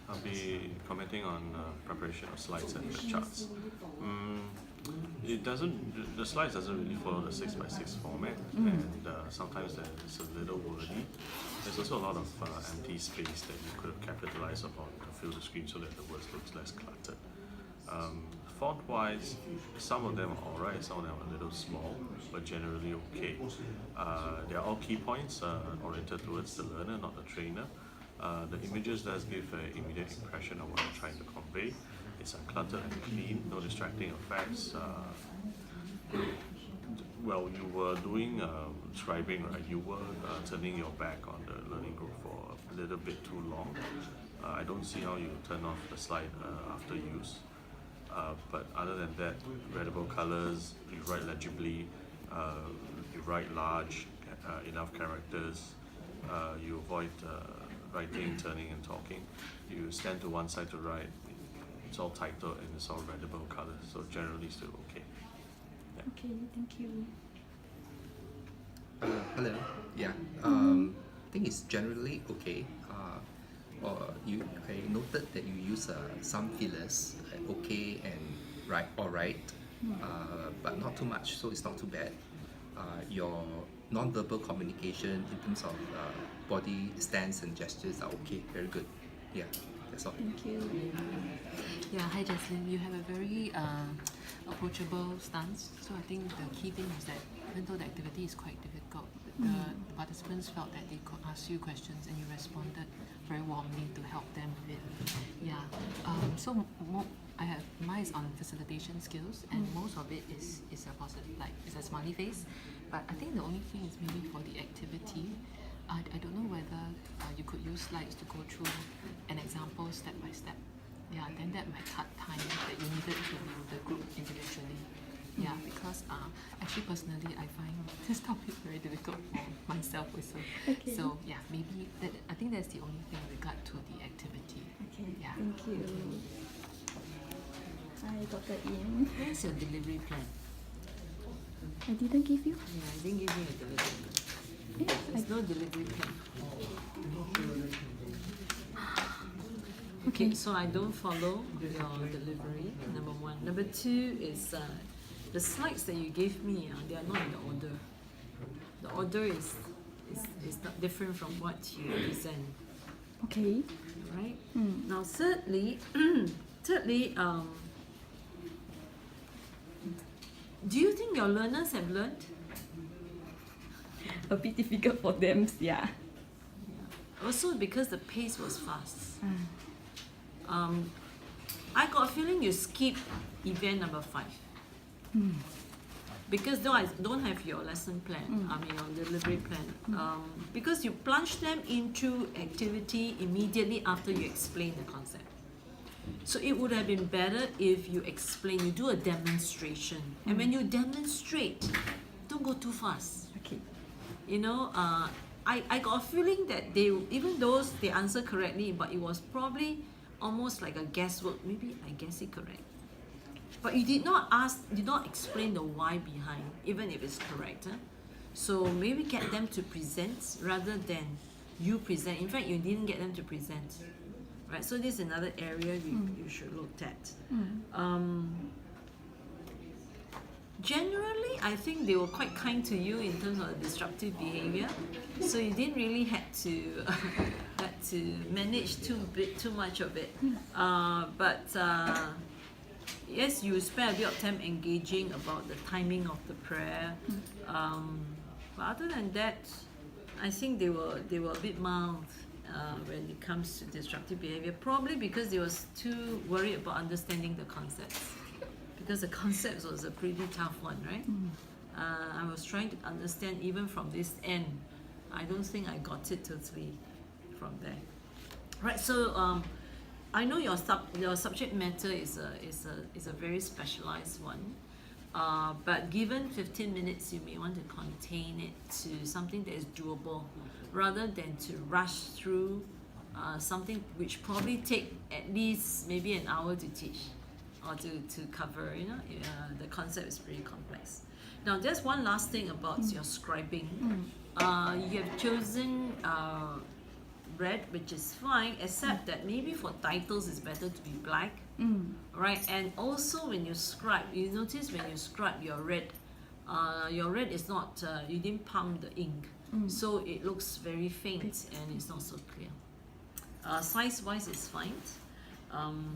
I'll be commenting on preparation of slides and the charts. It doesn't. The slides doesn't really follow the 6x6 format, and sometimes it's a little wordy. There's also a lot of empty space that you could have capitalized upon to fill the screen so that the words looks less cluttered. Font-wise, some of them are alright, some of them are a little small, but generally okay. They are all key points oriented towards the learner, not the trainer. The images does give an immediate impression of what I'm trying to convey. It's uncluttered and clean, no distracting effects. Well, you were doing scribing, right? You were turning your back on the learning group for a little bit too long. I don't see how you turn off the slide after use. But other than that, readable colors, you write legibly, you write large, enough characters, you avoid writing, turning and talking. You stand to one side to write, it's all titled and it's all readable colors, so generally still okay. Yeah. Okay, thank you. Hello. Yeah. I think it's generally okay. I noted that you use some fillers, okay and right, all right, but not too much, so it's not too bad. Your non-verbal communication in terms of body stance and gestures are okay, very good. Yeah, that's all. Thank you. Yeah, hi Jaslyn. You have a very approachable stance. So I think the key thing is that even though the activity is quite difficult, the participants felt that they could ask you questions and you responded very warmly to help them with it. Yeah. I have mine is on facilitation skills, and most of it is a positive, like it's a smiley face. But I think the only thing is maybe for the activity. I don't know whether you could use slides to go through an example step by step. Yeah, then that might cut time that you needed to do the group individually. Yeah, because actually personally I find this topic very difficult for myself also. Okay. So yeah, maybe I think that's the only thing with regard to the activity. Okay, Yeah. thank you. Hi, Dr. Ian. Where's your delivery plan? I didn't give you? Yeah, I didn't give you a delivery plan. There's no delivery plan. Okay, so I don't follow your delivery, number one. Number two is the slides that you gave me, they are not in the order. The order is not different from what you present, Okay. right? Now, thirdly, do you think your learners have learned? A bit difficult for them, yeah. Also because the pace was fast. I got a feeling you skipped event number 5. Because though I don't have your lesson plan, I mean your delivery plan, because you plunge them into activity immediately after you explain the concept. So it would have been better if you explain, you do a demonstration. And when you demonstrate, don't go too fast. Okay. You know, I got a feeling that even though they answer correctly, but it was probably almost like a guesswork. Maybe I guess it correct. But you did not explain the why behind, even if it's correct. So maybe get them to present rather than you present. In fact, you didn't get them to present. Right? So this is another area you should look at. Generally, I think they were quite kind to you in terms of disruptive behavior. So you didn't really had to manage too much of it. Yes, you spend a bit of time engaging about the timing of the prayer. But other than that, I think they were a bit mild when it comes to disruptive behavior. Probably because they was too worried about understanding the concepts. Because the concepts was a pretty tough one, right? I was trying to understand even from this end. I don't think I got it totally from there. Right. So I know your subject matter is a very specialized one. But given 15 minutes, you may want to contain it to something that is doable, rather than to rush through something which probably take at least maybe an hour to teach or to cover. You know, the concept is pretty complex. Now, there's one last thing about your scribing. You have chosen red, which is fine, except that maybe for titles it's better to be black. Right, and also when you scribe, you notice when you scribe your red is not, you didn't pump the ink, so it looks very faint and it's not so clear. Size wise it's fine.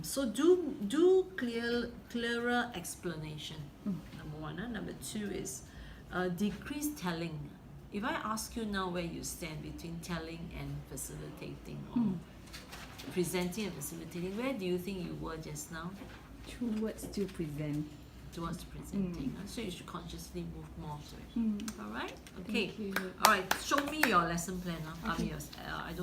So do clearer explanation. Number one. Number two is decrease telling. If I ask you now where you stand between telling and facilitating, or presenting and facilitating, where do you think you were just now? Towards to present. Towards presenting. So you should consciously move more to it. Alright? Okay. Thank you. Alright, show me your lesson plan. I don't